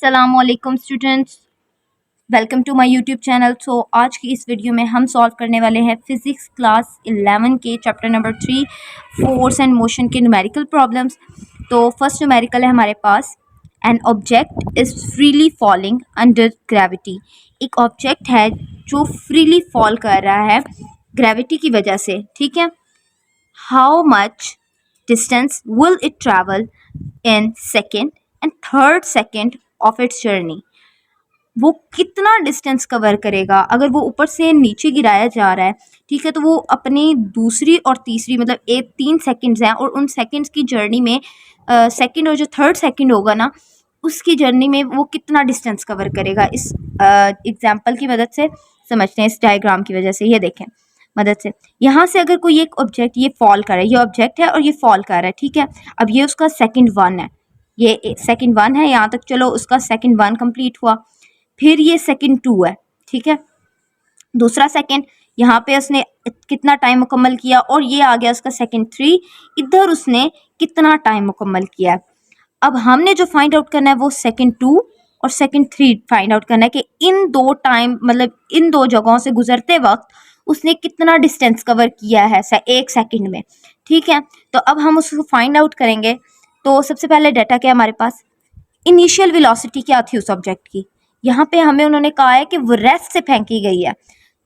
अस्सलामुअलैकुम students, welcome to my YouTube channel. So आज की इस वीडियो में हम सॉल्व करने वाले हैं फिज़िक्स क्लास 11 के chapter number 3 force and motion के न्यूमेरिकल प्रॉब्लम्स। तो फर्स्ट न्यूमेरिकल है हमारे पास, an object is freely falling under gravity. एक ऑब्जेक्ट है जो फ्रीली फॉल कर रहा है ग्रेविटी की वजह से, ठीक है। How much distance will it travel in second and third second of its journey. वो कितना डिस्टेंस कवर करेगा अगर वो ऊपर से नीचे गिराया जा रहा है, ठीक है। तो वो अपनी दूसरी और तीसरी मतलब 3 सेकंड्स हैं और उन सेकंड्स की जर्नी में सेकंड और जो थर्ड सेकंड होगा ना, उसकी जर्नी में वो कितना डिस्टेंस कवर करेगा। इस एग्जाम्पल की मदद से समझते हैं, इस डायग्राम की वजह से। ये देखें मदद से, यहाँ से अगर कोई एक ऑब्जेक्ट ये फॉल कर रहा है, ये ऑब्जेक्ट है और ये फॉल कर रहा है, ठीक है। अब ये उसका सेकंड 1 है, ये सेकंड 1 है, यहाँ तक चलो उसका सेकंड 1 कंप्लीट हुआ। फिर ये सेकंड 2 है, ठीक है। दूसरा सेकंड, यहाँ पे उसने कितना टाइम मुकम्मल किया और ये आ गया उसका सेकंड 3। इधर उसने कितना टाइम मुकम्मल किया। अब हमने जो फाइंड आउट करना है वो सेकंड 2 और सेकंड 3 फाइंड आउट करना है कि इन दो टाइम मतलब इन दो जगहों से गुजरते वक्त उसने कितना डिस्टेंस कवर किया है एक सेकंड में, ठीक है। तो अब हम उसको फाइंड आउट करेंगे। तो सबसे पहले डाटा क्या है हमारे पास, इनिशियल वेलोसिटी क्या थी उस ऑब्जेक्ट की। यहाँ पे हमें उन्होंने कहा है कि वो रेस्ट से फेंकी गई है।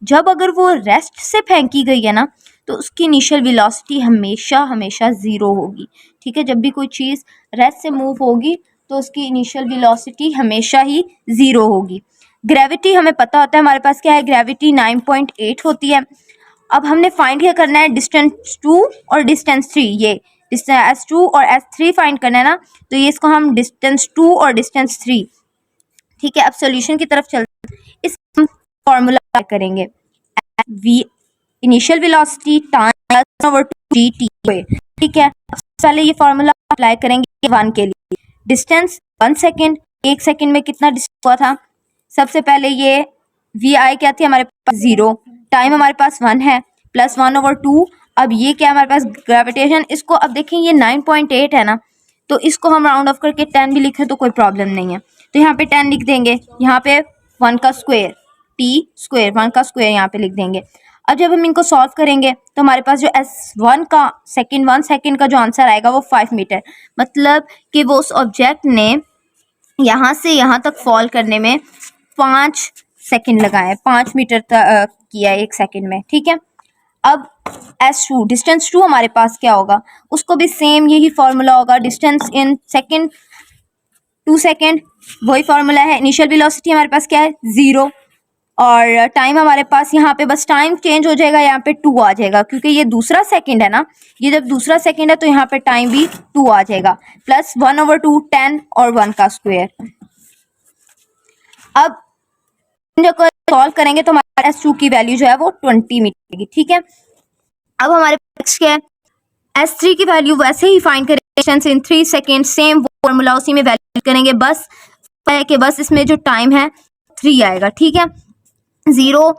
जब अगर वो रेस्ट से फेंकी गई है ना, तो उसकी इनिशियल वेलोसिटी हमेशा हमेशा ज़ीरो होगी, ठीक है। जब भी कोई चीज़ रेस्ट से मूव होगी तो उसकी इनिशियल वेलोसिटी हमेशा ही ज़ीरो होगी। ग्रेविटी हमें पता होता है, हमारे पास क्या है, ग्रेविटी 9.8 होती है। अब हमने फाइंड क्या करना है, डिस्टेंस 2 और डिस्टेंस 3। ये S2 और S3 फाइंड करना है ना, तो ये इसको हम डिस्टेंस 2 और डिस्टेंस 3, ठीक है। अब सॉल्यूशन की तरफ चलते हैं। इस फॉर्मूला करेंगे, v initial velocity time over 2g t, ठीक है। पहले ये फॉर्मूला अप्लाई करेंगे 1 के लिए। डिस्टेंस 1 सेकेंड, 1 सेकेंड में कितना डिस्टेंस हुआ था। सबसे पहले ये vi क्या थी हमारे पास 0, टाइम हमारे पास 1 है, प्लस 1/2। अब ये क्या हमारे पास ग्रेविटेशन, इसको अब देखें ये 9.8 है ना, तो इसको हम राउंड ऑफ करके 10 भी लिखें तो कोई प्रॉब्लम नहीं है। तो यहाँ पे 10 लिख देंगे, यहाँ पे 1 का स्क्वायर टी स्क्वायर, 1 का स्क्वायर यहाँ पे लिख देंगे। अब जब हम इनको सॉल्व करेंगे तो हमारे पास जो S1 का सेकेंड 1 सेकेंड का जो आंसर आएगा वो 5 मीटर, मतलब कि वो उस ऑब्जेक्ट ने यहाँ से यहाँ तक फॉल करने में 5 सेकेंड लगाए, 5 मीटर तक किया 1 सेकेंड में, ठीक है। अब S2 डिस्टेंस 2 हमारे पास क्या होगा, उसको भी सेम यही फॉर्मूला होगा, डिस्टेंस इन सेकेंड 2 सेकेंड, वही फॉर्मूला है। इनिशियल वेलोसिटी हमारे पास क्या है 0 और टाइम हमारे पास यहाँ पे बस टाइम चेंज हो जाएगा, यहाँ पे 2 आ जाएगा क्योंकि ये दूसरा सेकंड है ना। ये जब दूसरा सेकंड है तो यहाँ पे टाइम भी 2 आ जाएगा, प्लस 1/2 10 और 1 का स्क्वायर। अब जब सॉल्व करेंगे तो हमारे S2 की वैल्यू जो है वो 20 मिलेगी, ठीक है। अब हमारे पास क्या है, S3 की वैल्यू वैसे ही फाइंड करेंगे इन 3 सेकेंड, सेम फॉर्मूला उसी में वैल्यू करेंगे, बस है कि बस इसमें जो टाइम है 3 आएगा, ठीक है। 0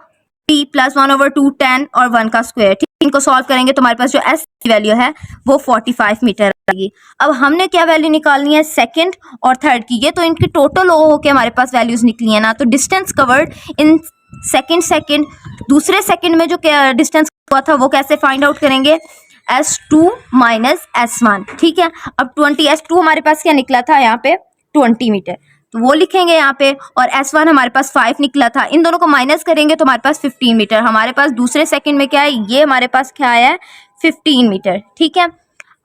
t प्लस 1/2 10 और 1 का स्क्वायर, ठीक है। इनको सॉल्व करेंगे तो हमारे पास जो S की वैल्यू है वो 45 मीटर आएगी। अब हमने क्या वैल्यू निकालनी है, सेकंड और थर्ड की। ये तो इनकी टोटल हो के हमारे पास वैल्यूज निकली है ना, तो डिस्टेंस कवर्ड इन सेकंड दूसरे सेकंड में जो डिस्टेंस हुआ था वो कैसे फाइंड आउट करेंगे, S2 माइनस S1, ठीक है। अब 20 S2 हमारे पास क्या निकला था यहाँ पे 20 मीटर, तो वो लिखेंगे यहाँ पे, और S1 हमारे पास 5 निकला था, इन दोनों को माइनस करेंगे तो हमारे पास 15 मीटर। हमारे पास दूसरे सेकंड में क्या है, ये हमारे पास क्या आया है 15 मीटर, ठीक है।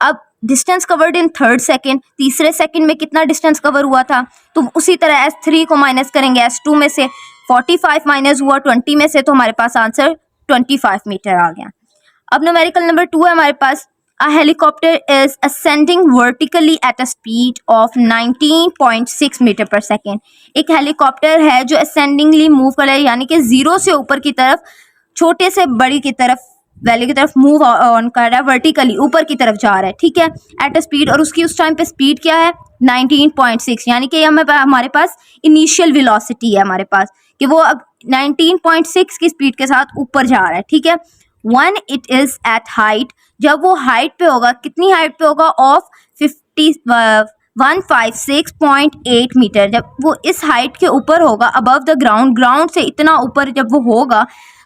अब distance covered in third second, तीसरे सेकंड में कितना डिस्टेंस कवर हुआ था, तो उसी तरह S3 को माइनस करेंगे S2 में से, 45 माइनस हुआ 20 में से, तो हमारे पास आंसर 25 मीटर आ गया। अब न्यूमेरिकल नंबर 2 है हमारे पास, a helicopter is ascending vertically at a speed of 19.6 metre per second. एक हेलीकॉप्टर है जो ascendingly मूव कर रहा है, यानी कि 0 से ऊपर की तरफ, छोटे से बड़ी की तरफ, वैल्यू की तरफ मूव ऑन कर रहा है, वर्टिकली ऊपर की तरफ जा रहा है, ठीक है, एट अ स्पीड। और उसकी उस टाइम पे स्पीड क्या है 19.6, यानी कि हमारे पास इनिशियल वेलोसिटी है हमारे पास कि वो अब 19.6 की स्पीड के साथ ऊपर जा रहा है, ठीक है। One it is at height, जब वो हाइट पे होगा, कितनी हाइट पे होगा, ऑफ 156.8 मीटर। जब वो इस हाइट के ऊपर होगा, अबव द ग्राउंड, ग्राउंड से इतना ऊपर जब वो होगा,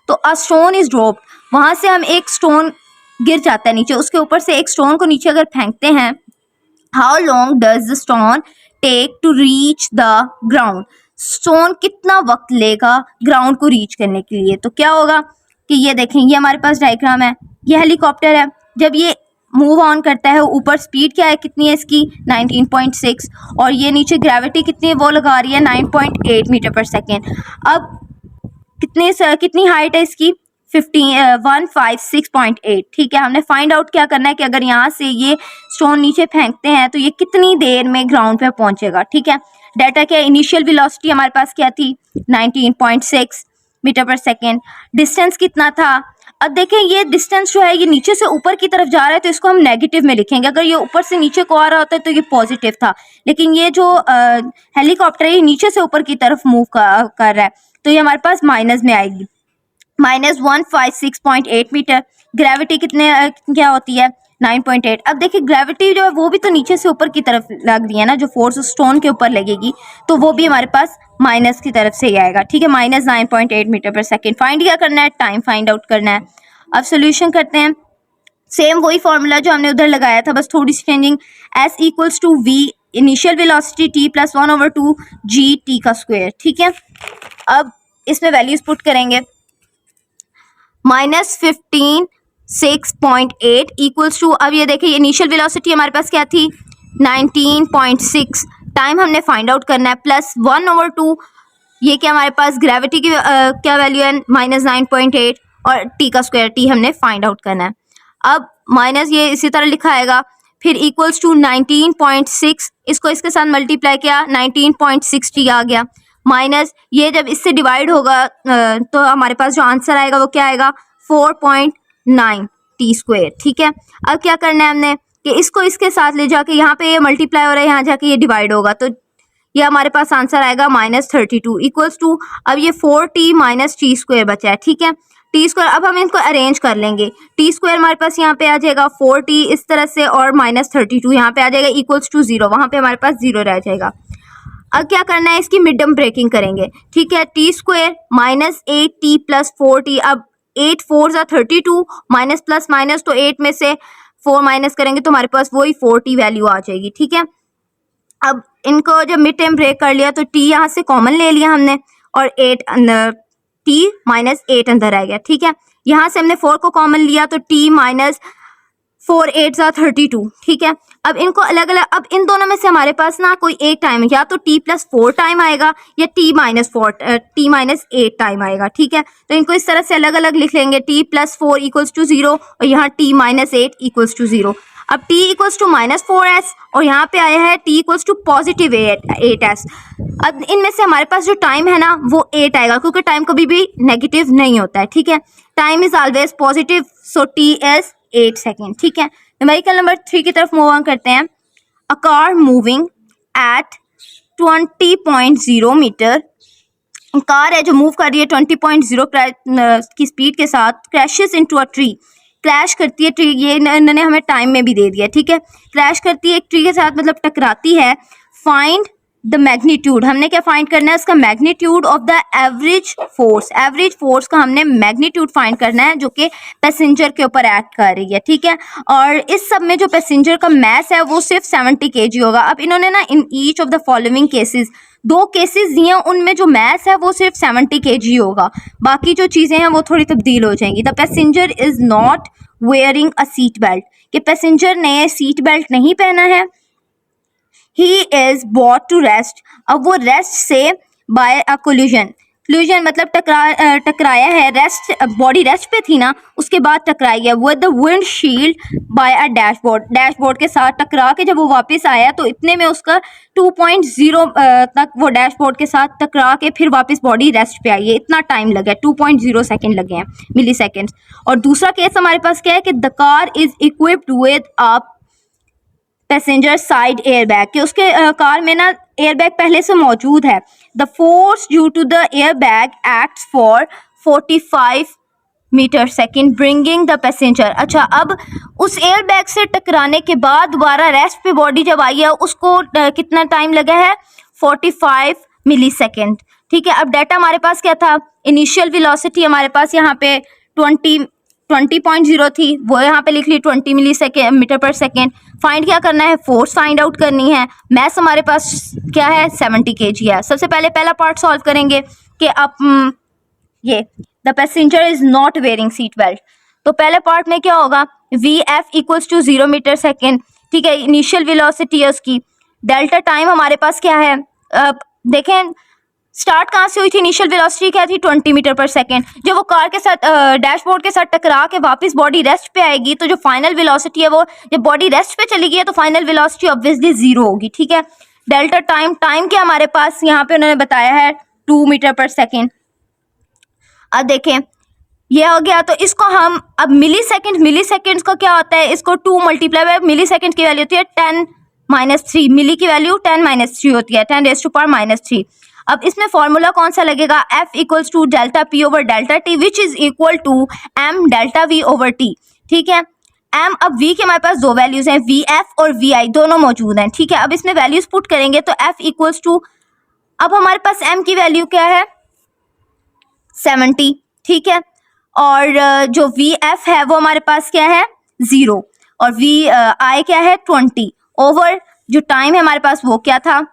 तो अ स्टोन इज ड्रॉप्ड, वहाँ से हम एक स्टोन गिर जाता है नीचे, उसके ऊपर से एक स्टोन को नीचे अगर फेंकते हैं, how long does the stone take to reach the ground, stone कितना वक्त लेगा ग्राउंड को रीच करने के लिए। तो क्या होगा कि ये देखें, ये हमारे पास डायग्राम है, ये हेलीकॉप्टर है, जब ये मूव ऑन करता है, ऊपर स्पीड क्या है, कितनी है इसकी 19.6, और ये नीचे ग्रेविटी कितनी है वो लगा रही है 9.8 मीटर पर सेकेंड। अब कितनी हाइट है इसकी 156.8। ठीक है, हमने फाइंड आउट क्या करना है कि अगर यहाँ से ये स्टोन नीचे फेंकते हैं तो ये कितनी देर में ग्राउंड पे पहुंचेगा। ठीक है, डाटा क्या, इनिशियल वेलोसिटी हमारे पास क्या थी 19.6 मीटर पर सेकेंड, डिस्टेंस कितना था। अब देखें, ये डिस्टेंस जो है ये नीचे से ऊपर की तरफ जा रहा है, तो इसको हम नेगेटिव में लिखेंगे। अगर ये ऊपर से नीचे को आ रहा होता है तो ये पॉजिटिव था, लेकिन ये जो हेलीकॉप्टर है ये नीचे से ऊपर की तरफ मूव कर रहा है, तो ये हमारे पास माइनस में आएगी, -156.8 मीटर। ग्रेविटी क्या होती है 9.8। अब देखिए, ग्रेविटी जो है वो भी तो नीचे से ऊपर की तरफ लग रही है ना, जो फोर्स स्टोन के ऊपर लगेगी, तो वो भी हमारे पास माइनस की तरफ से ही आएगा। ठीक है, -9.8 मीटर पर सेकेंड। फाइंड क्या करना है, टाइम फाइंड आउट करना है। अब सोल्यूशन करते हैं, सेम वही फॉर्मूला जो हमने उधर लगाया था, बस थोड़ी सी changing. S equals to V initial velocity t plus 1/2 g t का स्क्वायर। ठीक है, अब इसमें वैल्यूज पुट करेंगे, -15.6.8 इक्वल्स टू, अब ये देखिए इनिशियल वेलोसिटी हमारे पास क्या थी 19.6, टाइम हमने फाइंड आउट करना है, प्लस 1/2, ये क्या हमारे पास ग्रेविटी की क्या वैल्यू है -9.8, और t का स्क्वायर t हमने फाइंड आउट करना है। अब माइनस ये इसी तरह लिखा आएगा, फिर इक्वल्स टू 19.6, इसको इसके साथ मल्टीप्लाई किया 19.6t आ गया, माइनस ये जब इससे डिवाइड होगा तो हमारे पास जो आंसर आएगा वो क्या आएगा 4.9 टी स्क्वायर। ठीक है, अब क्या करना है हमने कि इसको इसके साथ ले जाके, यहाँ पे ये मल्टीप्लाई हो रहा है, यहाँ जाके ये डिवाइड होगा, तो ये हमारे पास आंसर आएगा -32 इक्वल्स टू, अब ये 4t माइनस टी स्क्वायर बचा है। ठीक है, टी स्क्वायर, अब हम इनको अरेंज कर लेंगे, टी स्क्वायर हमारे पास यहाँ पे आ जाएगा 4t इस तरह से, और -32 यहाँ पे आ जाएगा इक्वल्स टू 0, वहाँ पे हमारे पास 0 रह जाएगा। अब क्या करना है, इसकी मिड टर्म ब्रेकिंग करेंगे। ठीक है, T square -8t plus 4t, अब 8 4 32, माइनस प्लस माइनस, तो 8 में से 4 माइनस करेंगे तो हमारे पास वही 4t वैल्यू आ जाएगी। ठीक है, अब इनको जब मिड टर्म ब्रेक कर लिया तो t यहाँ से कॉमन ले लिया हमने, और 8 अंदर, t -8 अंदर आ गया। ठीक है, यहाँ से हमने 4 को कॉमन लिया तो t -4 8 32। ठीक है, अब इनको अलग अलग, अब इन दोनों में से हमारे पास ना कोई एक टाइम है, या तो t +4 टाइम आएगा या t -8 टाइम आएगा। ठीक है, तो इनको इस तरह से अलग अलग लिख लेंगे, t +4 इक्वल्स टू 0 और यहाँ t -8 इक्वल्स टू 0। अब t इक्वल्स टू -4s और यहाँ पे आया है t इक्वल्स टू +8s। अब इनमें से हमारे पास जो टाइम है ना वो 8 आएगा, क्योंकि टाइम कभी भी नेगेटिव नहीं होता है। ठीक है, time is always positive, so t is 8 second. ठीक है, न्यूमेरिकल नंबर 3 की तरफ मूव ऑन करते हैं। A car moving at 20.0 meter, car है जो मूव कर रही है 20.0 की स्पीड के साथ, crashes into a tree, crash करती है ट्री, ये इन्होंने हमें टाइम में भी दे दिया। ठीक है, क्रैश करती है एक ट्री के साथ, मतलब टकराती है। फाइंड द मैग्नीट्यूड, हमने क्या फाइंड करना है, उसका magnitude of the average force, average force का हमने मैग्नीट्यूड फाइंड करना है जो कि पैसेंजर के ऊपर एक्ट कर रही है। ठीक है, और इस सब में जो पैसेंजर का मैस है वो सिर्फ 70 kg होगा। अब इन्होंने ना in each of the following cases, 2 cases दिए हैं, उनमें जो मैस है वो सिर्फ 70 kg होगा, बाकी जो चीज़ें हैं वो थोड़ी तब्दील हो जाएंगी। The passenger is not wearing a seat belt, कि पैसेंजर ने सीट बेल्ट नहीं पहना है। He is brought to rest, अब वो रेस्ट से बाय अ कोलिजन, कोलिजन मतलब टकराया है, रेस्ट बॉडी रेस्ट पे थी ना, उसके बाद टकराई है। With the windshield by a dashboard, dashboard के साथ टकरा के जब वो वापस आया तो इतने में उसका 2.0 तक वो डैशबोर्ड के साथ टकरा के फिर वापस बॉडी रेस्ट पे आई है, इतना टाइम लगा है, 2.0 सेकेंड लगे हैं, मिली सेकेंड्स। और दूसरा केस हमारे पास क्या है कि the car is equipped with a passenger side airbag, कि उसके कार में ना एयरबैग पहले से मौजूद है। The force due to the airbag acts for 45 meter second bringing the passenger. अच्छा, अब उस एयर बैग से टकराने के बाद दोबारा रेस्ट पे बॉडी जब आई है उसको कितना टाइम लगा है, 45 मिली सेकेंड। ठीक है, अब डाटा हमारे पास क्या था, इनिशियल वेलोसिटी हमारे पास यहाँ पे 20.0 थी, वो यहाँ पे लिख ली 20 मिली second metre per second. Find क्या करना है, फोर्स फाइंड आउट करनी है। मैस हमारे पास क्या है, 70 kg है। सबसे पहले पहला पार्ट सॉल्व करेंगे कि आप ये the passenger is not wearing seat belt. तो पहले पार्ट में क्या होगा, v f equals to 0 meter second. ठीक है, इनिशियल वेलोसिटी है उसकी। डेल्टा टाइम हमारे पास क्या है, देखें स्टार्ट कहाँ से हुई थी, इनिशियल वेलोसिटी क्या थी, 20 मीटर पर सेकेंड। जब वो कार के साथ डैशबोर्ड के साथ टकरा के वापस बॉडी रेस्ट पे आएगी तो जो फाइनल वेलोसिटी है वो, जब बॉडी रेस्ट पे चली गई है तो फाइनल वेलोसिटी ऑब्वियसली 0 होगी। ठीक है, डेल्टा टाइम, टाइम क्या हमारे पास यहाँ पे उन्होंने बताया है 2 मीटर पर सेकेंड। अब देखें ये हो गया, तो इसको हम अब मिली सेकेंड का क्या होता है, इसको 2 मल्टीप्लाई बाय मिली सेकेंड की वैल्यू होती है 10-3, मिली की वैल्यू 10-3 होती है, 10⁻⁻3। अब इसमें फॉर्मूला कौन सा लगेगा, F equals to delta P over delta T which is equal to M delta V over T। ठीक है, M, अब V के हमारे पास दो वैल्यूज हैं, VF और VI दोनों मौजूद हैं। ठीक है, अब इसमें वैल्यूज पुट करेंगे तो F इक्वल्स टू, अब हमारे पास M की वैल्यू क्या है, 70। ठीक है, और जो VF है वो हमारे पास क्या है, 0, और VI क्या है, 20 ओवर जो टाइम है हमारे पास वो क्या था,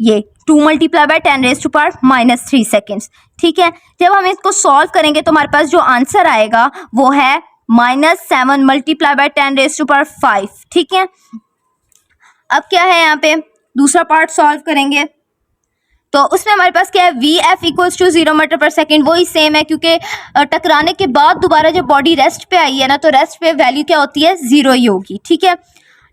ये 2 मल्टीप्लाई बाय 10⁻³ सेकेंड्स। ठीक है, जब हम इसको सॉल्व करेंगे तो हमारे पास जो आंसर आएगा वो है -7 मल्टीप्लाई बाय 10⁵। ठीक है, अब क्या है यहाँ पे दूसरा पार्ट सॉल्व करेंगे तो उसमें हमारे पास क्या है, v f equals to 0 meter per second, वही सेम है क्योंकि टकराने के बाद दोबारा जब बॉडी रेस्ट पे आई है ना तो रेस्ट पे वैल्यू क्या होती है, 0 ही होगी। ठीक है,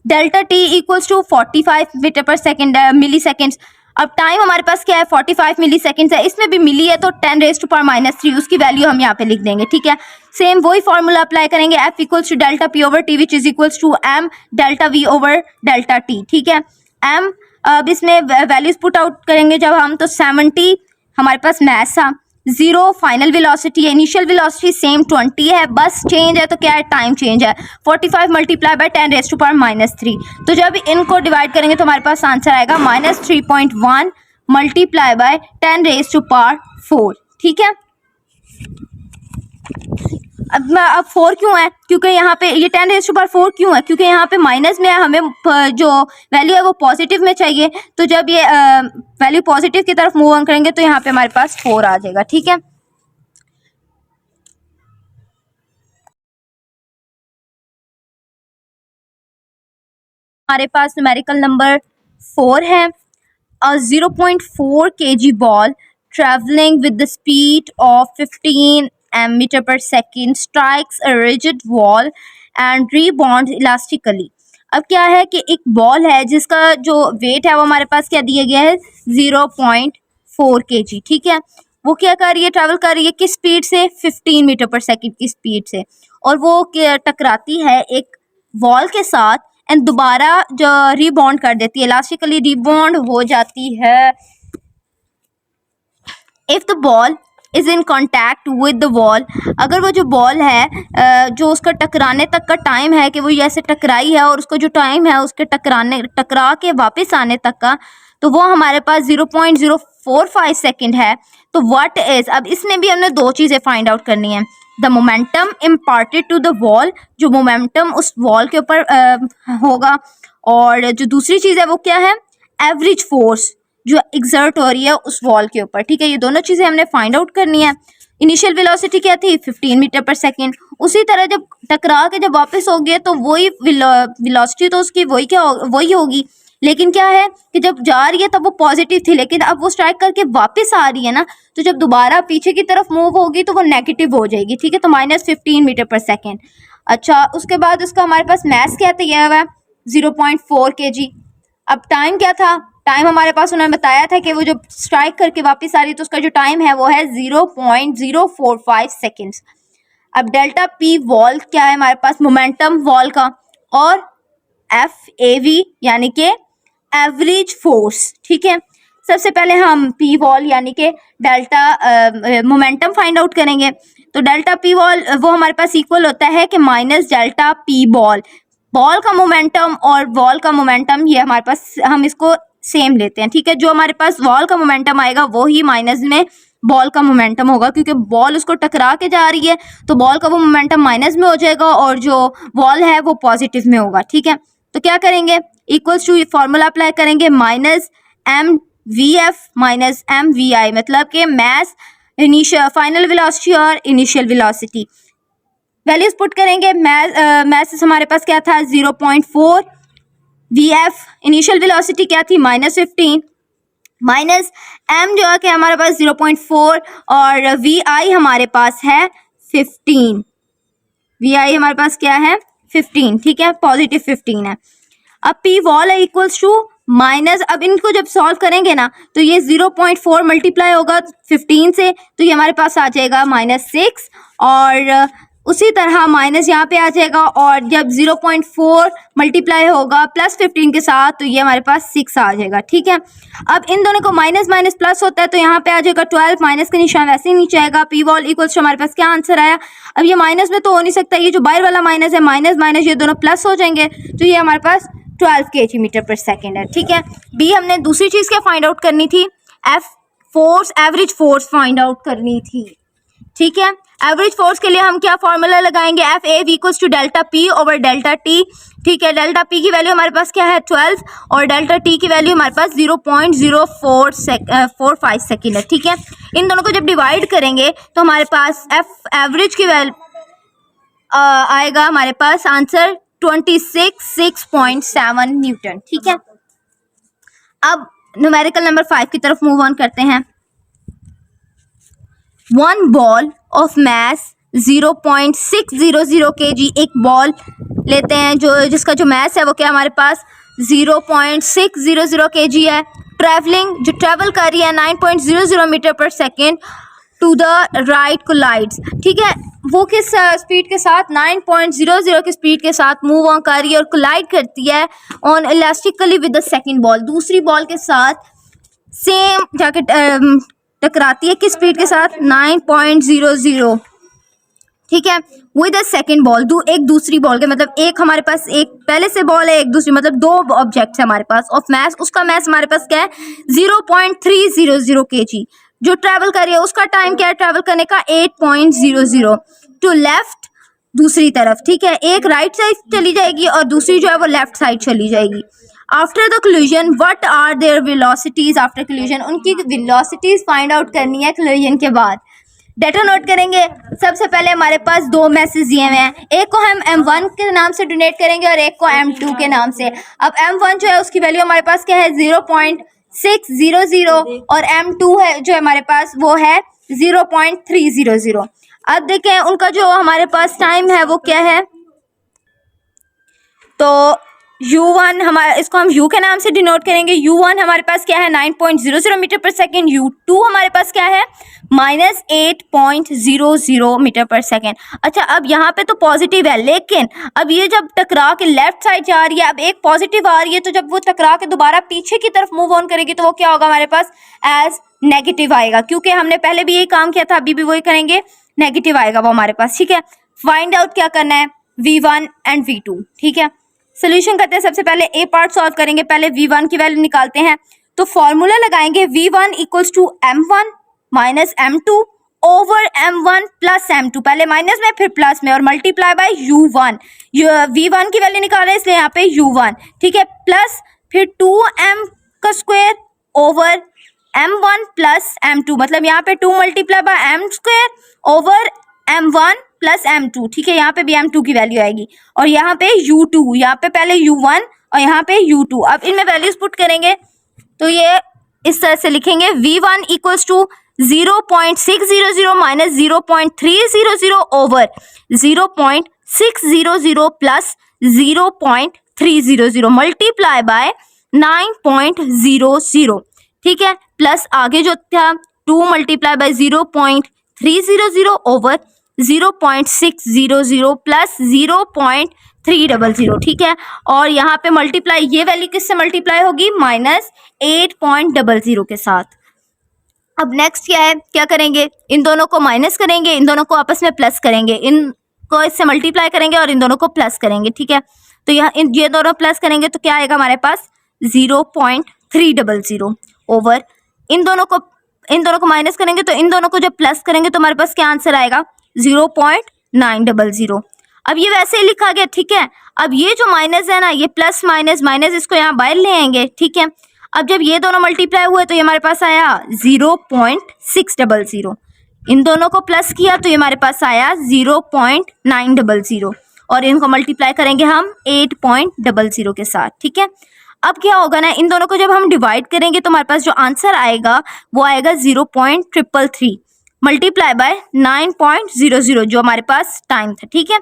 delta T equals to 45 meter per second milliseconds. अब टाइम हमारे पास क्या है, 45 मिली सेकेंड्स है, इसमें भी मिली है तो 10⁻³ उसकी वैल्यू हम यहाँ पे लिख देंगे। ठीक है, सेम वही फॉर्मूला अप्लाई करेंगे, F equals to delta P over T which is equals to M delta V over delta T. ठीक है, एम, अब इसमें वैल्यूज पुट आउट करेंगे जब हम, तो 70 हमारे पास मैस था, 0 फाइनल वेलोसिटी है, इनिशियल वेलोसिटी सेम 20 है, बस चेंज है तो क्या है, टाइम चेंज है। 45 मल्टीप्लाई बाय 10⁻³ तो जब इनको डिवाइड करेंगे तो हमारे पास आंसर आएगा -3.1 मल्टीप्लाई बाय 10⁻⁴। ठीक है, अब 4 क्यों है, क्योंकि यहाँ पे ये 10⁻⁴ क्यों है, क्योंकि यहाँ पे माइनस में है, हमें जो वैल्यू है वो पॉजिटिव में चाहिए। तो जब ये वैल्यू पॉजिटिव की तरफ मूव ऑन करेंगे तो यहाँ पे हमारे पास 4 आ जाएगा। ठीक है, हमारे पास न्यूमेरिकल नंबर 4 है, a 0.4 kg ball traveling with the speed of 15 meter per second strikes a rigid wall and rebounds elastically। अब क्या है कि एक बॉल है जिसका जो वेट है वो हमारे पास क्या दिया गया है, 0.4 kg। ठीक है, वो क्या कर रही है, ट्रैवल कर रही है किस स्पीड से, 15 मीटर पर सेकेंड की स्पीड से, और वो टकराती है एक वॉल के साथ एंड दोबारा जो रिबाउंड कर देती है, इलास्टिकली रिबाउंड हो जाती है। If the ball is in contact with the wall, अगर वो जो बॉल है जो उसका टकराने तक का टाइम है कि वो ऐसे टकराई है और उसका जो टाइम है उसके टकरा के वापस आने तक का, तो वो हमारे पास 0.045 सेकेंड है। तो व्हाट इज, अब इसमें भी हमने दो चीज़ें फाइंड आउट करनी है, the momentum imparted to the wall, जो मोमेंटम उस वॉल के ऊपर होगा, और जो दूसरी चीज़ है वो क्या है, एवरेज फोर्स जो एग्जर्ट हो रही है उस वॉल के ऊपर। ठीक है, ये दोनों चीज़ें हमने फाइंड आउट करनी है। इनिशियल वेलोसिटी क्या थी, 15 मीटर पर सेकेंड, उसी तरह जब टकरा के जब वापस हो गए तो वही वेलोसिटी तो उसकी वही होगी, लेकिन क्या है कि जब जा रही है तब वो पॉजिटिव थी, लेकिन अब वो स्ट्राइक करके वापस आ रही है ना, तो जब दोबारा पीछे की तरफ मूव होगी तो वो नेगेटिव हो जाएगी। ठीक है, तो -15 मीटर पर सेकेंड। अच्छा, उसके बाद उसका हमारे पास मैस क्या दिया हुआ है, 0.4 kg। अब टाइम क्या था, टाइम हमारे पास उन्होंने बताया था कि वो जो स्ट्राइक करके वापस आ रही है तो उसका जो टाइम है वो है 0.045 सेकेंड्स। अब डेल्टा पी वॉल क्या है हमारे पास, मोमेंटम वॉल का, और FAV यानी कि एवरेज फोर्स। ठीक है, सबसे पहले हम पी वॉल यानी कि डेल्टा मोमेंटम फाइंड आउट करेंगे। तो डेल्टा पी वॉल वो हमारे पास इक्वल होता है कि minus delta P ball. Ball का मोमेंटम और वॉल का मोमेंटम ये हमारे पास, हम इसको सेम लेते हैं, ठीक है। जो हमारे पास वॉल का मोमेंटम आएगा वो ही माइनस में बॉल का मोमेंटम होगा, क्योंकि बॉल उसको टकरा के जा रही है तो बॉल का वो मोमेंटम माइनस में हो जाएगा और जो वॉल है वो पॉजिटिव में होगा, ठीक है। तो क्या करेंगे, इक्वल्स टू फॉर्मूला अप्लाई करेंगे, minus m v f minus m v i, मतलब कि मैस इनिशियल फाइनल वेलोसिटी और इनिशियल वेलोसिटी। वैल्यूज पुट करेंगे, मैस हमारे पास क्या था 0.4, वी एफ इनिशियल वेलोसिटी क्या थी -15, माइनस एम जो है कि हमारे पास 0.4 और वी आई हमारे पास है 15, वी आई हमारे पास क्या है 15, ठीक है, पॉजिटिव 15 है। अब पी वॉल है इक्वल्स टू माइनस, अब इनको जब सॉल्व करेंगे ना तो ये 0.4 मल्टीप्लाई होगा 15 से तो ये हमारे पास आ जाएगा -6, और उसी तरह माइनस यहाँ पे आ जाएगा, और जब 0.4 मल्टीप्लाई होगा प्लस 15 के साथ तो ये हमारे पास 6 आ जाएगा, ठीक है। अब इन दोनों को माइनस माइनस प्लस होता है तो यहाँ पे आ जाएगा 12, माइनस का निशान वैसे ही नीचे आएगा। पी वॉल इक्वल्स टू हमारे पास क्या आंसर आया, अब ये माइनस में तो हो नहीं सकता, ये जो बाहर वाला माइनस है माइनस माइनस ये दोनों प्लस हो जाएंगे तो ये हमारे पास 12 kg मीटर पर सेकेंड है, ठीक है। बी हमने दूसरी चीज़ क्या फाइंड आउट करनी थी, F force, average force find out करनी थी, ठीक है। एवरेज फोर्स के लिए हम क्या फॉर्मूला लगाएंगे, F A equals to delta P over delta T, ठीक है। डेल्टा पी की वैल्यू हमारे पास क्या है 12 और डेल्टा टी की वैल्यू हमारे पास 0.045 सेकेंड है, ठीक है। इन दोनों को जब डिवाइड करेंगे तो हमारे पास एफ एवरेज की वैल्यू आएगा हमारे पास आंसर 26.7 न्यूटन, ठीक है। अब न्यूमेरिकल नंबर 5 की तरफ मूव ऑन करते हैं। One ball of mass 0.600 kg, एक बॉल लेते हैं जिसका जो मैस है वो क्या हमारे पास 0.600 kg है, ट्रैवलिंग जो ट्रैवल कर रही है 9.00 metre per second to the right collides, ठीक है। वो किस स्पीड के साथ 9.00 की स्पीड के साथ मूव ऑन कर रही है और कोलाइड करती है on elastically with the second ball, दूसरी बॉल के साथ सेम जाके टकराती है, किस स्पीड के साथ 9.00, ठीक है, विद द सेकंड बॉल, एक दूसरी बॉल के, मतलब एक हमारे पास एक पहले से बॉल है एक दूसरी, मतलब दो ऑब्जेक्ट्स है हमारे पास ऑफ मैस, उसका मैस हमारे पास क्या है 0.300 kg, जो ट्रैवल कर रही है उसका टाइम क्या है ट्रैवल करने का 8.00 टू लेफ्ट, दूसरी तरफ, ठीक है। एक राइट साइड चली जाएगी और दूसरी जो है वो लेफ्ट साइड चली जाएगी। After the collision what are their velocities, after collision उनकी वेलोसिटीज फाइंड आउट करनी है कोलिजन के बाद। डेटा नोट करेंगे, सबसे पहले हमारे पास दो मैसेज दिए हुए हैं, एक को हम m1 के नाम से डोनेट करेंगे और एक को m2 के नाम से। अब m1 जो है उसकी वैल्यू हमारे पास क्या है 0.600 और m2 है जो हमारे पास वो है 0.300। अब देखें उनका जो हमारे पास टाइम है वो क्या है, तो u1 हमारा, इसको हम u के नाम से डिनोट करेंगे। u1 हमारे पास क्या है 9.00 मीटर पर सेकेंड, u2 हमारे पास क्या है -8.00 मीटर पर सेकेंड। अच्छा, अब यहाँ पे तो पॉजिटिव है, लेकिन अब ये जब टकरा के लेफ्ट साइड जा रही है, अब एक पॉजिटिव आ रही है, तो जब वो टकरा के दोबारा पीछे की तरफ मूव ऑन करेगी तो वो क्या होगा हमारे पास एज नेगेटिव आएगा, क्योंकि हमने पहले भी यही काम किया था, अभी भी वही करेंगे, नेगेटिव आएगा वो हमारे पास, ठीक है। फाइंड आउट क्या करना है v1 एंड v2, ठीक है। सोल्यूशन करते हैं, सबसे पहले ए पार्ट सॉल्व करेंगे, पहले v1 की वैल्यू निकालते हैं, तो फॉर्मूला लगाएंगे v1 equals to m1 minus m2 over m1 plus m2, पहले माइनस में फिर प्लस में और मल्टीप्लाई बाय u1, v1 की वैल्यू निकाल रहे हैं इसलिए यहाँ पे u1, ठीक है, प्लस फिर 2m का square over m1 plus m2, मतलब यहाँ पे 2 multiply bye m square over m1 plus m2, ठीक है, यहाँ पे भी m2 की वैल्यू आएगी और यहाँ पे u2, यहाँ पे पहले u1 और यहाँ पे u2। अब इनमें वैल्यूज पुट करेंगे तो ये इस तरह से लिखेंगे v1 equals to 0.600 minus 0.300 over 0.600 plus 0.300 multiply by 9.00, ठीक है, प्लस आगे जो था 2 मल्टीप्लाई बाय 0.300 ओवर 0.600 प्लस 0.300, ठीक है। और यहाँ पे मल्टीप्लाई, ये वैल्यू किससे मल्टीप्लाई होगी, -8.00 के साथ। अब नेक्स्ट क्या है, क्या करेंगे, इन दोनों को माइनस करेंगे, इन दोनों को आपस में प्लस करेंगे, इनको इससे मल्टीप्लाई करेंगे और इन दोनों को प्लस करेंगे, ठीक है। तो यहाँ ये दोनों प्लस करेंगे तो क्या आएगा हमारे पास 0.300 ओवर इन दोनों को माइनस करेंगे तो इन दोनों को जब प्लस करेंगे तो हमारे पास क्या आंसर आएगा 0.900। अब ये वैसे ही लिखा गया, ठीक है। अब ये जो माइनस है ना, ये प्लस माइनस माइनस इसको यहाँ बाहर ले आएंगे, ठीक है। अब जब ये दोनों मल्टीप्लाई हुए तो ये हमारे पास आया 0.600, इन दोनों को प्लस किया तो ये हमारे पास आया 0.900 और इनको मल्टीप्लाई करेंगे हम 8.00 के साथ, ठीक है। अब क्या होगा ना, इन दोनों को जब हम डिवाइड करेंगे तो हमारे पास जो आंसर आएगा वो आएगा 0.333 मल्टीप्लाई बाय 9.00 जो हमारे पास टाइम था, ठीक है।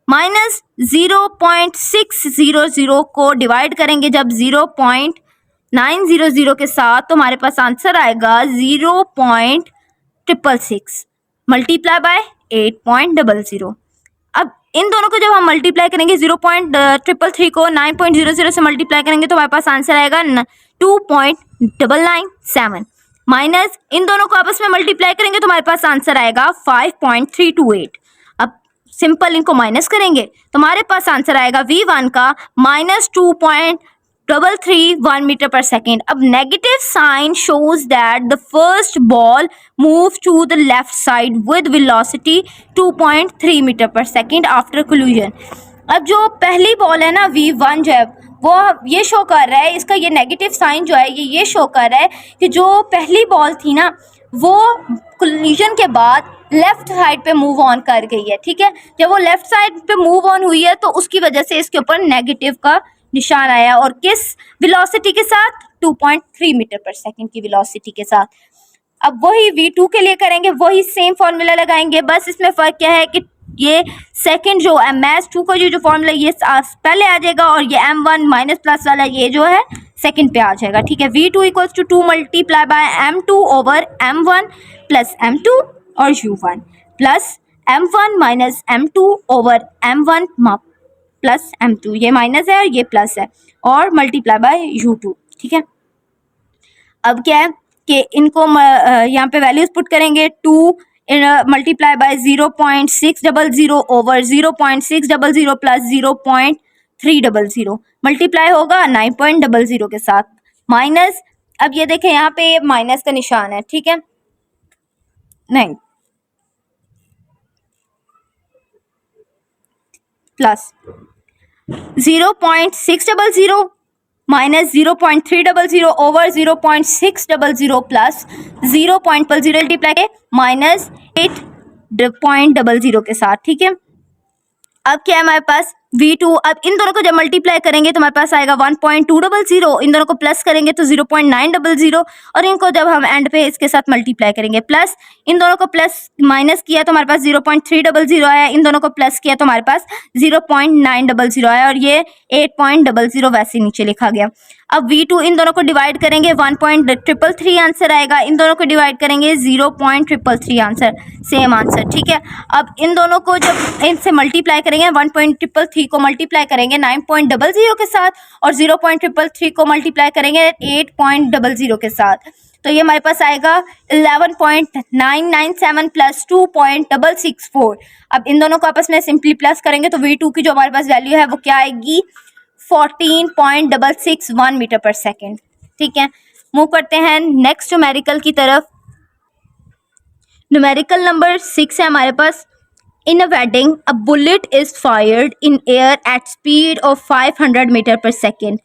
माइनस 0.600 को डिवाइड करेंगे जब 0.900 के साथ तो हमारे पास आंसर आएगा 0.666 मल्टीप्लाई बाय 8.00। अब इन दोनों को जब हम मल्टीप्लाई करेंगे 0.333 को 9.00 से मल्टीप्लाई करेंगे तो हमारे पास आंसर आएगा 2.997 माइनस इन दोनों को आपस में मल्टीप्लाई करेंगे तो हमारे पास आंसर आएगा 5.328। अब सिंपल इनको माइनस करेंगे तो हमारे पास आंसर आएगा V1 का -2.331 मीटर पर सेकेंड। अब negative sign shows that the first ball move to the left side with velocity 2.3 metre per second after collision. अब जो पहली बॉल है ना V1 जो है वो ये शो कर रहा है, इसका ये नेगेटिव साइन जो है ये शो कर रहा है कि जो पहली बॉल थी ना वो कोलिजन के बाद लेफ्ट साइड पे मूव ऑन कर गई है, ठीक है। जब वो लेफ्ट साइड पे मूव ऑन हुई है तो उसकी वजह से इसके ऊपर नेगेटिव का निशान आया और किस वेलोसिटी के साथ 2.3 मीटर पर सेकेंड की वेलोसिटी के साथ। अब वही V2 के लिए करेंगे, वही सेम फॉर्मूला लगाएंगे, बस इसमें फ़र्क क्या है कि ये सेकंड जो MS2 का जो फॉर्मूला ये पहले आ जाएगा और ये M1 माइनस प्लस वाला ये जो है सेकंड पे आ जाएगा, ठीक है। V2 equals to 2 multiply by M2 over M1 plus M2 और U1 plus M1 minus M2 over M1 plus M2, ये माइनस है और ये प्लस है और मल्टीप्लाई बाय U2, ठीक है। अब क्या है कि इनको यहाँ पे वैल्यूज पुट करेंगे 2 multiply bye 0.600 over 0.600 plus 0.300 multiply होगा 9.00 के साथ माइनस। अब ये देखें यहाँ पे माइनस का निशान है, ठीक है, नहीं plus 0.600 minus 0.300 over 0.600 plus 0.00 multiply के माइनस 8.00 के साथ, ठीक है। अब क्या है हमारे पास V2, अब इन दोनों को जब मल्टीप्लाई करेंगे तो हमारे पास आएगा 1.200, इन दोनों को प्लस करेंगे तो 0.900 और इनको जब हम एंड पे इसके साथ मल्टीप्लाई करेंगे प्लस इन दोनों को प्लस माइनस किया तो हमारे पास 0.300 आया, इन दोनों को प्लस किया तो हमारे पास 0.900 आया और ये 8.00 वैसे नीचे लिखा गया। अब V2 इन दोनों को डिवाइड करेंगे 1.333 आंसर आएगा, इन दोनों को डिवाइड करेंगे 0.333 आंसर, सेम आंसर, ठीक है। अब इन दोनों को जब इनसे मल्टीप्लाई करेंगे 1.333 को मल्टीप्लाई करेंगे 9.00 के साथ और 0.333 को मल्टीप्लाई करेंगे 8.00 के साथ, तो ये हमारे पास आएगा 11.997 प्लस 2.664। अब इन दोनों को आपस में सिंपली प्लस करेंगे तो V2 की जो हमारे पास वैल्यू है वो क्या आएगी 14.661 मीटर पर सेकेंड, ठीक है। मूव करते हैं नेक्स्ट न्यूमेरिकल की तरफ। न्यूमेरिकल नंबर 6 है हमारे पास। In a wedding a bullet is fired in air at speed of 500 metre per second.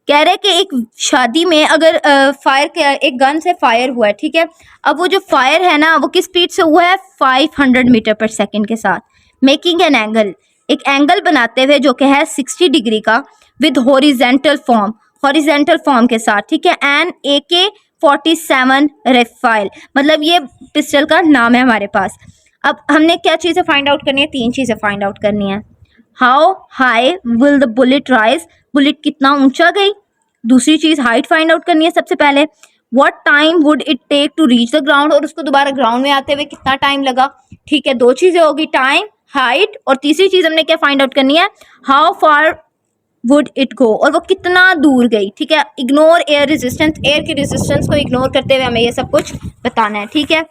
कह रहे कि एक शादी में अगर एक गन से फायर हुआ है, ठीक है। अब वो जो फायर है ना वो किस स्पीड से हुआ है 500 मीटर पर सेकेंड के साथ। मेकिंग एन एंगल, एक एंगल बनाते हुए जो कि है 60 डिग्री का विद हॉरिजेंटल फॉर्म के साथ, ठीक है। एन AK-47 राइफल, मतलब ये पिस्टल का नाम है हमारे पास। अब हमने क्या चीज़ें फाइंड आउट करनी है, 3 चीज़ें फाइंड आउट करनी है। How high will the bullet rise, bullet कितना ऊंचा गई। दूसरी चीज़ हाइट फाइंड आउट करनी है सबसे पहले। What time would it take to reach the ground, और उसको दोबारा ग्राउंड में आते हुए कितना टाइम लगा। ठीक है, दो चीजें होगी, टाइम, हाइट, और तीसरी चीज हमने क्या फाइंड आउट करनी है, how far would it go, और वो कितना दूर गई। ठीक है, इग्नोर एयर रेजिस्टेंस, एयर की रेजिस्टेंस को इग्नोर करते हुए हमें ये सब कुछ बताना है। ठीक है,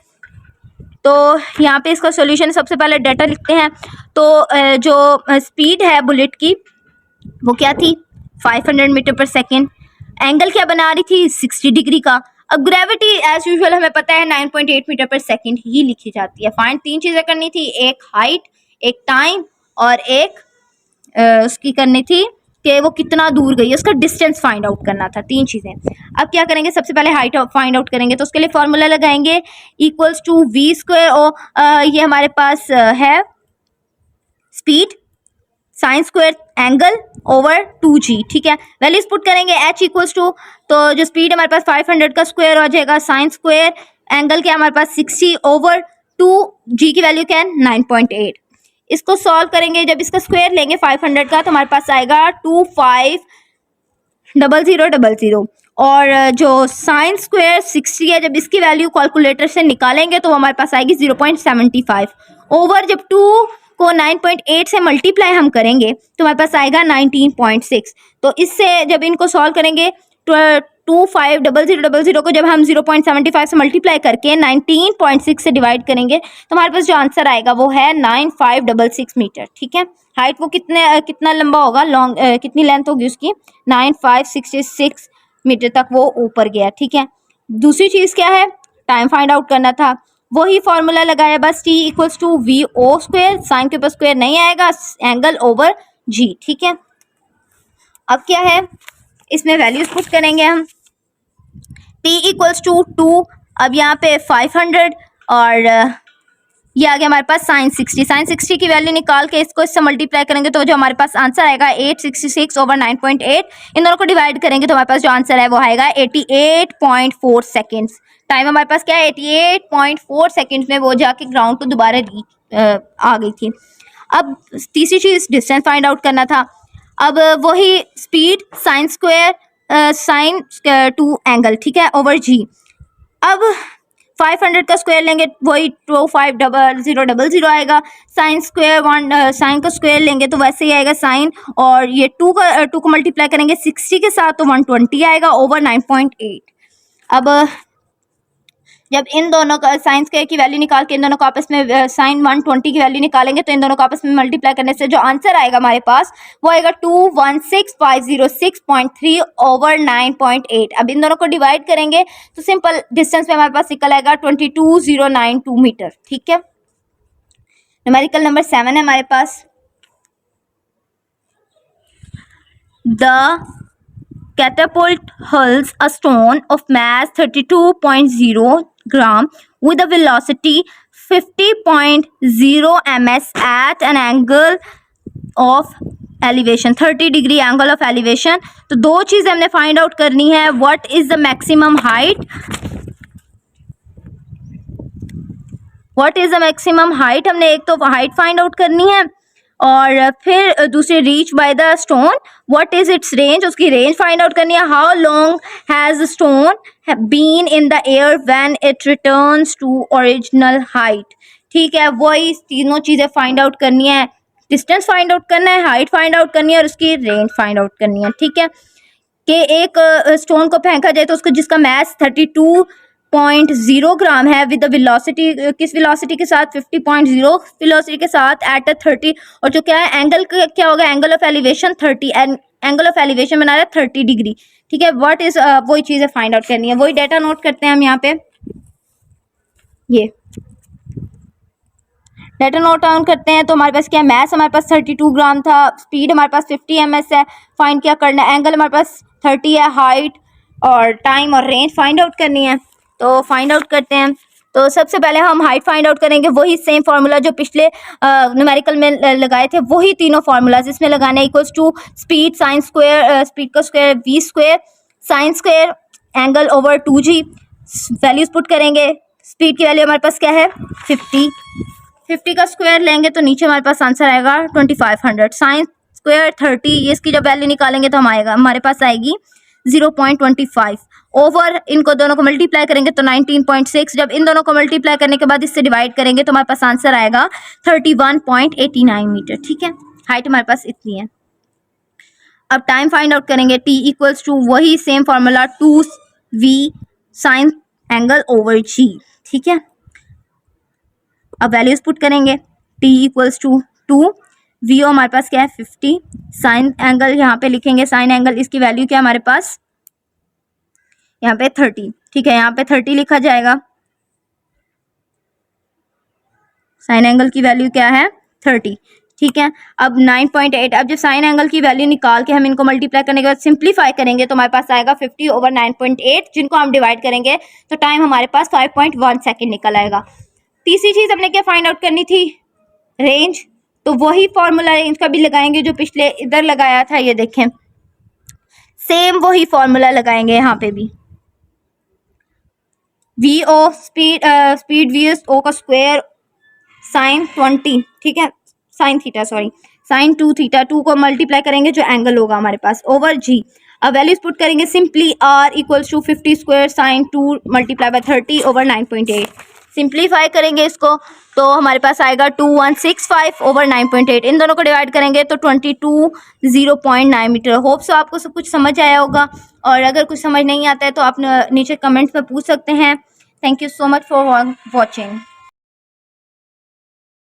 तो यहाँ पे इसका सॉल्यूशन, सबसे पहले डाटा लिखते हैं। तो जो स्पीड है बुलेट की वो क्या थी, 500 मीटर पर सेकेंड। एंगल क्या बना रही थी, 60 डिग्री का। अब ग्रेविटी एज यूजुअल हमें पता है 9.8 मीटर पर सेकेंड ही लिखी जाती है। फाइंड तीन चीज़ें करनी थी, एक हाइट, एक टाइम, और एक उसकी करनी थी कि वो कितना दूर गई है, उसका डिस्टेंस फाइंड आउट करना था। तीन चीज़ें। अब क्या करेंगे, सबसे पहले हाइट फाइंड आउट करेंगे, तो उसके लिए फॉर्मूला लगाएंगे इक्वल्स टू वी स्क्वायर, और ये हमारे पास है speed sine square angle over 2g। ठीक है, वैल्यूज पुट करेंगे, h इक्वल्स टू, तो जो स्पीड हमारे पास 500 का स्क्वायर हो जाएगा, साइन स्क्वायर एंगल क्या हमारे पास 60 ओवर 2g की वैल्यू क्या है 9.8। इसको सॉल्व करेंगे, जब इसका स्क्वायर लेंगे 500 का तो हमारे पास आएगा 250000, और जो साइन स्क्वायर 60 है, जब इसकी वैल्यू कैलकुलेटर से निकालेंगे तो हमारे पास आएगी 0.75 ओवर, जब 2 को 9.8 से मल्टीप्लाई हम करेंगे तो हमारे पास आएगा 19.6। तो इससे जब इनको सॉल्व करेंगे 250000 को जब हम 0.75 से मल्टीप्लाई करके 19.6 से डिवाइड करेंगे तो हमारे पास जो आंसर आएगा वो है 9566 मीटर। ठीक है, हाइट वो कितना लंबा होगा, लॉन्ग कितनी लेंथ होगी उसकी, 9566 मीटर तक वो ऊपर गया। ठीक है, दूसरी चीज़ क्या है, टाइम फाइंड आउट करना था, वही फॉर्मूला लगाया बस, T equals to V O square, sine के ऊपर स्क्वायर नहीं आएगा, एंगल ओवर जी। ठीक है, अब क्या है, इसमें वैल्यूज पुट करेंगे हम, टी इक्वल्स टू 2, अब यहाँ पे 500, और ये आ गया हमारे पास साइन 60। साइन 60 की वैल्यू निकाल के इसको इससे मल्टीप्लाई करेंगे तो जो हमारे पास आंसर आएगा 866 ओवर 9.8, इन दोनों को डिवाइड करेंगे तो हमारे पास जो आंसर है वो आएगा 88.4 सेकेंड्स। टाइम हमारे पास क्या है, 88.4 सेकेंड्स में वो जाके ग्राउंड को दोबारा आ गई थी। अब तीसरी चीज़ डिस्टेंस फाइंड आउट करना था, अब वही speed sine square sine 2 angle, ठीक है, ओवर जी। अब 500 का स्क्वायर लेंगे वही 250000 आएगा, साइन स्क्वायर 1 साइन का स्क्वायर लेंगे तो वैसे ही आएगा साइन, और ये 2 को मल्टीप्लाई करेंगे 60 के साथ तो 120 आएगा ओवर 9.8। अब जब इन दोनों का साइन स्क्वायर की वैल्यू निकाल के इन दोनों को आपस में साइन 120 की वैल्यू निकालेंगे तो इन दोनों को आपस में मल्टीप्लाई करने से जो आंसर आएगा हमारे पास वो आएगा 216506.3 ओवर 9.8। अब इन दोनों को डिवाइड करेंगे तो सिंपल डिस्टेंस में हमारे पास निकल आएगा 22092 मीटर। ठीक है, न्यूमेरिकल नंबर 7 है हमारे पास, the catapult hurls a stone of mass 32.0 gram with a velocity 50.0 ms at an angle of elevation 30 degree angle of elevation। तो दो चीज़ हमने फाइंड आउट करनी है, what is the maximum height, what is the maximum height, हमने एक तो height find out करनी है और फिर दूसरी reach by the stone, what is its range, उसकी रेंज फाइंड आउट करनी है, how long has the stone been in the air when it returns to original height. ठीक है, वही तीनों चीज़ें फाइंड आउट करनी है, डिस्टेंस फाइंड आउट करना है, हाइट फाइंड आउट करनी है और उसकी रेंज फाइंड आउट करनी है। ठीक है, कि एक स्टोन को फेंका जाए तो उसको जिसका मैस 32.0 ग्राम है विद द वेलोसिटी, किस वेलोसिटी के साथ, 50.0 वेलोसिटी के साथ एट अ 30, और जो क्या है एंगल क्या होगा, angle of elevation 30, angle of elevation बना रहा है 30 डिग्री। ठीक है, व्हाट इज वही चीज़ें फाइंड आउट करनी है, वही डाटा नोट करते हैं हम यहाँ पे, ये डाटा नोट डाउन करते हैं। तो हमारे पास क्या है, मैस हमारे पास 32 ग्राम था, स्पीड हमारे पास 50 ms है, फाइंड क्या करना है, एंगल हमारे पास 30 है, हाइट और टाइम और रेंज फाइंड आउट करनी है। तो फाइंड आउट करते हैं। तो सबसे पहले हम हाइट फाइंड आउट करेंगे, वही सेम फार्मूला जो पिछले न्यूमेरिकल में लगाए थे, वही तीनों फार्मूलाज इसमें लगाने, equals to speed sine square, speed का square v square, sine square angle over 2g, values put करेंगे, स्पीड की वैल्यू हमारे पास क्या है 50 का स्क्वायर लेंगे तो नीचे हमारे पास आंसर आएगा 2500, साइन स्क्वायर 30, ये इसकी जब वैल्यू निकालेंगे तो हमारे पास आएगी 0.25, ओवर इनको दोनों को मल्टीप्लाई करेंगे तो 19.6, जब इन दोनों को मल्टीप्लाई करने के बाद इससे डिवाइड करेंगे तो हमारे पास आंसर आएगा 31.89 मीटर। ठीक है, हाइट हमारे पास इतनी है। अब टाइम फाइंड आउट करेंगे, t इक्वल्स टू वही same formula 2v sign angle over g। ठीक है, अब वैल्यूज पुट करेंगे, t इक्वल्स टू 2, vo हमारे पास क्या है 50, साइन एंगल यहाँ पे लिखेंगे, साइन एंगल इसकी वैल्यू क्या है हमारे पास यहाँ पे 30। ठीक है, यहाँ पे 30 लिखा जाएगा, साइन एंगल की वैल्यू क्या है 30। ठीक है, अब 9.8, अब जब साइन एंगल की वैल्यू निकाल के हम इनको मल्टीप्लाई करने के बाद सिंप्लीफाई करेंगे तो हमारे पास आएगा 50 ओवर 9.8, जिनको हम डिवाइड करेंगे तो टाइम हमारे पास 5.1 सेकेंड निकल आएगा। तीसरी चीज हमने क्या फाइंड आउट करनी थी, रेंज, तो वही फॉर्मूला रेंज का भी लगाएंगे जो पिछले इधर लगाया था, ये देखें सेम वही फॉर्मूला लगाएंगे यहाँ पे भी, V O speed V S O का स्क्वायर साइन 20, ठीक है sine theta sorry sine 2 theta, 2 को मल्टीप्लाई करेंगे जो एंगल होगा हमारे पास ओवर जी। अब वैल्यूज पुट करेंगे, simply R equals to 50 square sine 2 multiply by 30 over 9.8। Simplify करेंगे इसको तो हमारे पास आएगा 2165 ओवर 9.8, इन दोनों को डिवाइड करेंगे तो 22.09 मीटर। होप सो आपको सब कुछ समझ आया होगा, और अगर कुछ समझ नहीं आता है तो आप नीचे कमेंट्स में पूछ सकते हैं। Thank you so much for watching.